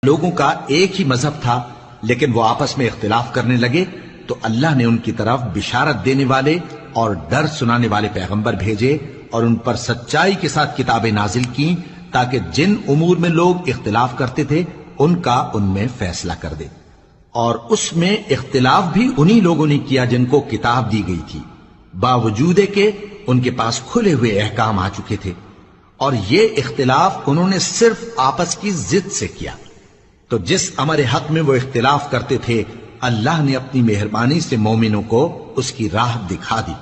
لوگوں کا ایک ہی مذہب تھا لیکن وہ آپس میں اختلاف کرنے لگے تو اللہ نے ان کی طرف بشارت دینے والے اور ڈر سنانے والے پیغمبر بھیجے اور ان پر سچائی کے ساتھ کتابیں نازل کی تاکہ جن امور میں لوگ اختلاف کرتے تھے ان کا ان میں فیصلہ کر دے۔ اور اس میں اختلاف بھی انہی لوگوں نے کیا جن کو کتاب دی گئی تھی، باوجود کہ ان کے پاس کھلے ہوئے احکام آ چکے تھے، اور یہ اختلاف انہوں نے صرف آپس کی ضد سے کیا۔ تو جس امر حق میں وہ اختلاف کرتے تھے اللہ نے اپنی مہربانی سے مومنوں کو اس کی راہ دکھا دی،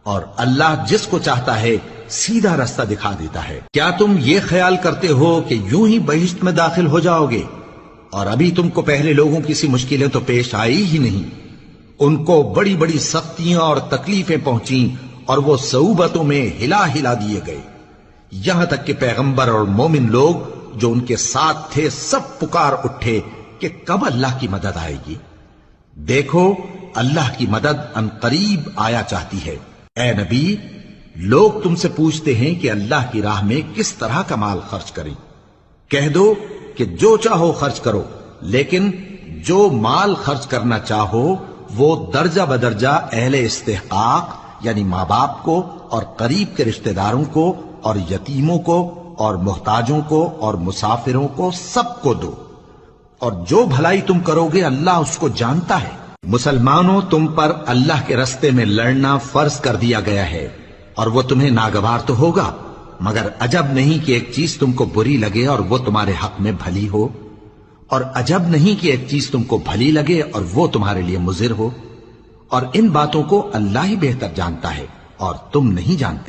اور اللہ جس کو چاہتا ہے سیدھا رستہ دکھا دیتا ہے۔ کیا تم یہ خیال کرتے ہو کہ یوں ہی بہشت میں داخل ہو جاؤ گے، اور ابھی تم کو پہلے لوگوں کی سی مشکلیں تو پیش آئی ہی نہیں؟ ان کو بڑی بڑی سختیاں اور تکلیفیں پہنچیں اور وہ صعوبتوں میں ہلا ہلا دیے گئے، یہاں تک کہ پیغمبر اور مومن لوگ جو ان کے ساتھ تھے سب پکار اٹھے کہ کب اللہ کی مدد آئے گی۔ دیکھو اللہ کی مدد ان قریب آیا چاہتی ہے۔ اے نبی، لوگ تم سے پوچھتے ہیں کہ اللہ کی راہ میں کس طرح کا مال خرچ کریں۔ کہہ دو کہ جو چاہو خرچ کرو، لیکن جو مال خرچ کرنا چاہو وہ درجہ بدرجہ اہل استحقاق یعنی ماں باپ کو اور قریب کے رشتہ داروں کو اور یتیموں کو اور محتاجوں کو اور مسافروں کو سب کو دو، اور جو بھلائی تم کرو گے اللہ اس کو جانتا ہے۔ مسلمانوں، تم پر اللہ کے رستے میں لڑنا فرض کر دیا گیا ہے، اور وہ تمہیں ناگوار تو ہوگا، مگر عجب نہیں کہ ایک چیز تم کو بری لگے اور وہ تمہارے حق میں بھلی ہو، اور عجب نہیں کہ ایک چیز تم کو بھلی لگے اور وہ تمہارے لیے مضر ہو، اور ان باتوں کو اللہ ہی بہتر جانتا ہے اور تم نہیں جانتے۔